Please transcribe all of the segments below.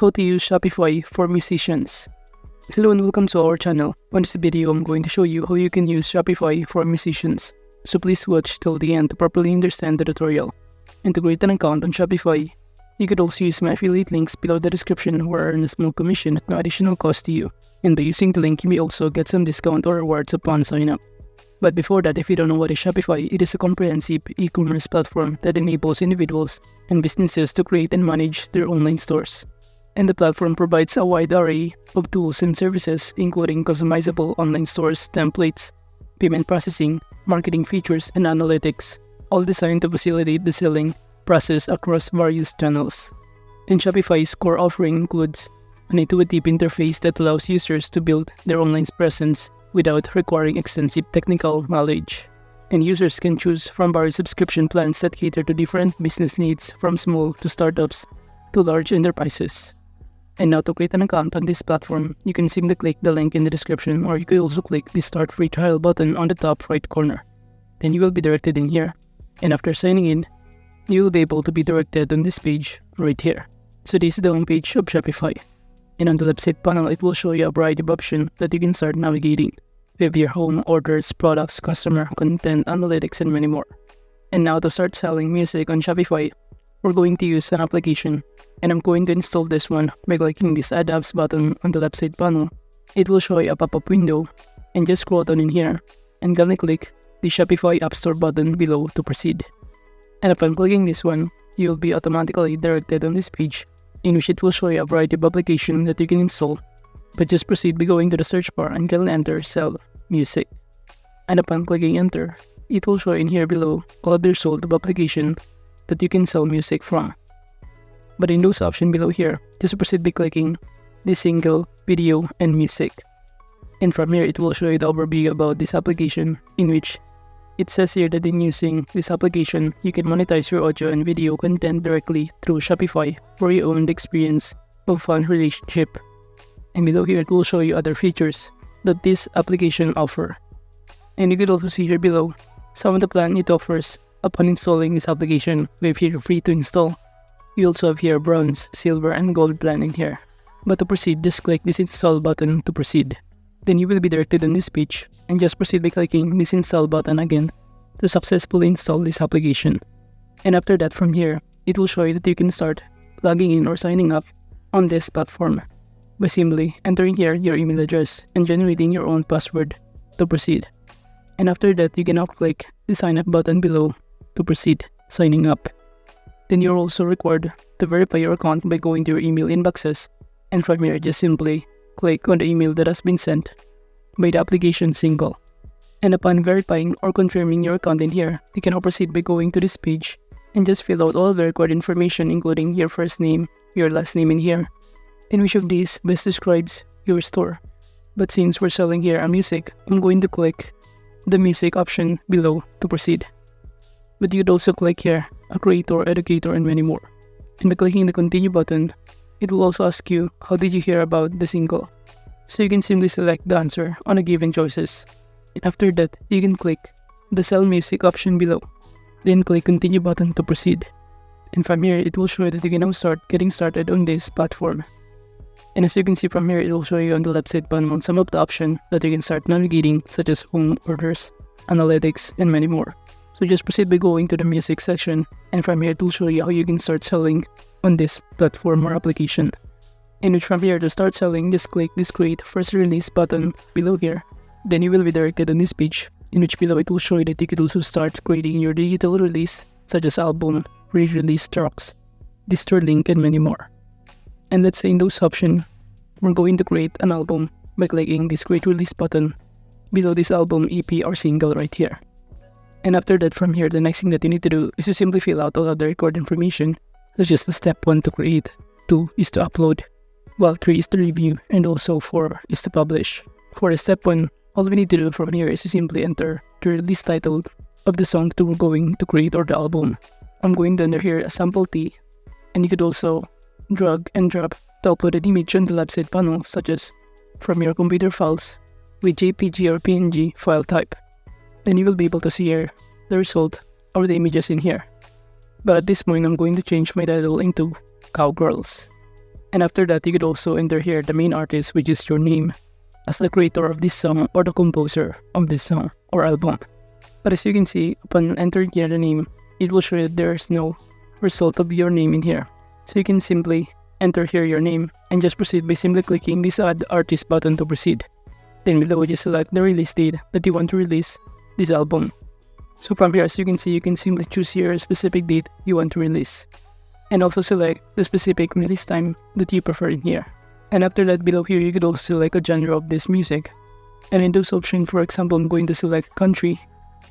How to use Shopify for musicians. Hello and welcome to our channel. On this video, I'm going to show you how you can use Shopify for musicians. So please watch till the end to properly understand the tutorial. And to create an account on Shopify, you could also use my affiliate links below the description where I earn a small commission at no additional cost to you. And by using the link, you may also get some discount or rewards upon sign up. But before that, if you don't know what is Shopify, it is a comprehensive e-commerce platform that enables individuals and businesses to create and manage their online stores. And the platform provides a wide array of tools and services, including customizable online stores, templates, payment processing, marketing features, and analytics, all designed to facilitate the selling process across various channels. And Shopify's core offering includes an intuitive interface that allows users to build their online presence without requiring extensive technical knowledge. And users can choose from various subscription plans that cater to different business needs, from small to startups to large enterprises. And now to create an account on this platform, you can simply click the link in the description, or you can also click the Start Free Trial button on the top right corner. Then you will be directed in here, and after signing in, you will be able to be directed on this page right here. So this is the home page of Shopify. And on the left side panel, it will show you a variety of options that you can start navigating with your home, orders, products, customer, content, analytics, and many more. And now to start selling music on Shopify, we're going to use an application, and I'm going to install this one by clicking this Add Apps button on the left side panel. It will show you a pop-up window, and just scroll down in here and gonna click the Shopify App Store button below to proceed. And upon clicking this one, you'll be automatically directed on this page, in which it will show you a variety of applications that you can install. But just proceed by going to the search bar and can enter Sell Music. And upon clicking Enter, it will show in here below all of their sold of application that you can sell music from. But in those options below here, just proceed by clicking the single, video, and music. And from here, it will show you the overview about this application, in which it says here that in using this application, you can monetize your audio and video content directly through Shopify for your own experience of fun relationship. And below here, it will show you other features that this application offer. And you can also see here below some of the plan it offers upon installing this application. We have here free to install. You also have here bronze, silver, and gold plan in here. But to proceed, just click this install button to proceed. Then you will be directed on this page, and just proceed by clicking this install button again to successfully install this application. And after that, from here, it will show you that you can start logging in or signing up on this platform by simply entering here your email address and generating your own password to proceed. And after that, you can now click the sign up button below to proceed signing up. Then you're also required to verify your account by going to your email inboxes, and from here, just simply click on the email that has been sent by the application single. And upon verifying or confirming your account in here, you can now proceed by going to this page and just fill out all of the required information, including your first name, your last name in here, and which of these best describes your store. But since we're selling here a music, I'm going to click the music option below to proceed. But you could also click here a creator, educator, and many more. And by clicking the continue button, it will also ask you how did you hear about the single. So you can simply select the answer on a given choices. And after that, you can click the sell music option below. Then click continue button to proceed. And from here, it will show you that you can now start getting started on this platform. And as you can see from here, it will show you on the left side panel some of the options that you can start navigating, such as home, orders, analytics, and many more. So just proceed by going to the music section, and from here it will show you how you can start selling on this platform or application. And which from here, to start selling, just click this create first release button below here. Then you will be directed on this page, in which below it will show you that you could also start creating your digital release, such as album, re-release tracks, distro link, and many more. And let's say in those options, we're going to create an album by clicking this create release button below this album, EP, or single right here. And after that, from here, the next thing that you need to do is to simply fill out all of the record information, such as the step 1 to create, 2 is to upload, while 3 is to review, and also 4 is to publish. For the step 1, all we need to do from here is to simply enter the release title of the song that we're going to create or the album. I'm going to enter here a sample T, and you could also drag and drop the uploaded image on the left side panel, such as from your computer files with JPG or PNG file type. Then you will be able to see here the result of the images in here. But at this point, I'm going to change my title into Cowgirls. And after that, you could also enter here the main artist, which is your name, as the creator of this song or the composer of this song or album. But as you can see, upon entering here the name, it will show you that there's no result of your name in here. So you can simply enter here your name and just proceed by simply clicking this add artist button to proceed. Then below, just select the release date that you want to release this album. So from here, as you can see, you can simply choose here a specific date you want to release, and also select the specific release time that you prefer in here. And after that, below here, you could also select a genre of this music. And in those options, for example, I'm going to select country.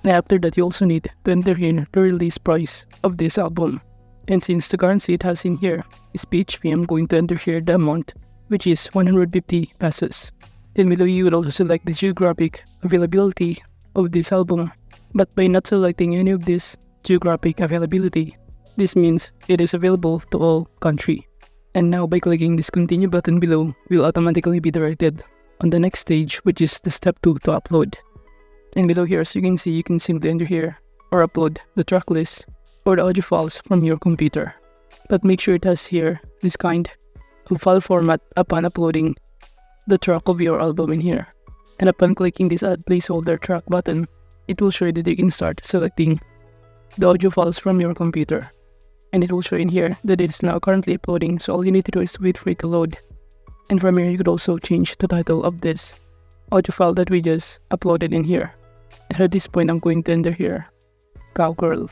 And after that, you also need to enter here the release price of this album. And since the currency it has in here is PHP, I'm going to enter here the amount, which is 150 pesos. Then below, you would also select the geographic availability of this album. But by not selecting any of this geographic availability, this means it is available to all country. And now by clicking this continue button below, we'll automatically be directed on the next stage, which is the step 2 to upload. And below here, as you can see, you can simply enter here or upload the track list or the audio files from your computer. But make sure it has here this kind of file format upon uploading the track of your album in here. And upon clicking this add placeholder track button, it will show you that you can start selecting the audio files from your computer. And it will show in here that it is now currently uploading, so all you need to do is wait for it to load. And from here, you could also change the title of this audio file that we just uploaded in here. And at this point, I'm going to enter here Cowgirl.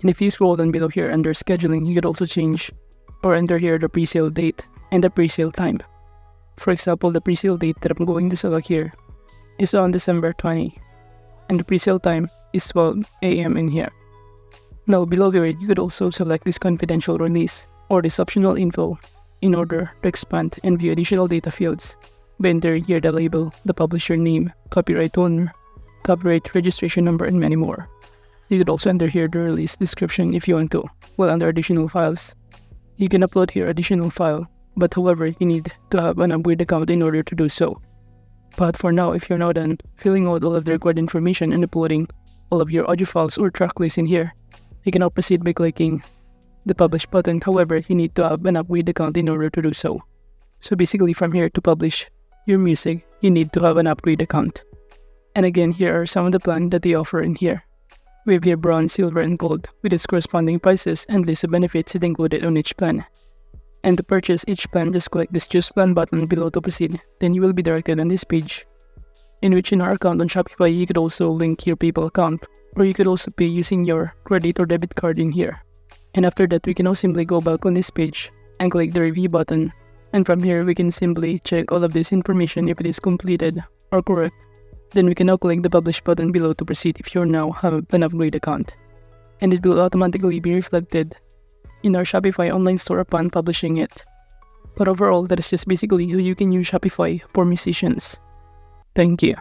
And if you scroll down below here under scheduling, you could also change or enter here the presale date and the presale time. For example, the presale date that I'm going to select here is on December 20, and the presale time is 12 AM in here. Now below here, you could also select this confidential release or this optional info in order to expand and view additional data fields by entering here the label, the publisher name, copyright owner, copyright registration number, and many more. You could also enter here the release description if you want to. While under additional files, you can upload here additional file, but however, you need to have an upgrade account in order to do so. But for now, if you're now done filling out all of the required information and uploading all of your audio files or track lists in here, you can now proceed by clicking the publish button. However, you need to have an upgrade account in order to do so. So basically, from here to publish your music, you need to have an upgrade account. And again, here are some of the plans that they offer in here. We have here bronze, silver, and gold with its corresponding prices and list of benefits it included on each plan. And to purchase each plan, just click this choose plan button below to proceed. Then you will be directed on this page, in which in our account on Shopify, you could also link your PayPal account, or you could also pay using your credit or debit card in here. And after that, we can now simply go back on this page and click the review button. And from here, we can simply check all of this information if it is completed or correct. Then we can now click the publish button below to proceed if you now have an upgrade account. And it will automatically be reflected in our Shopify online store upon publishing it. But overall, that is just basically how you can use Shopify for musicians. Thank you.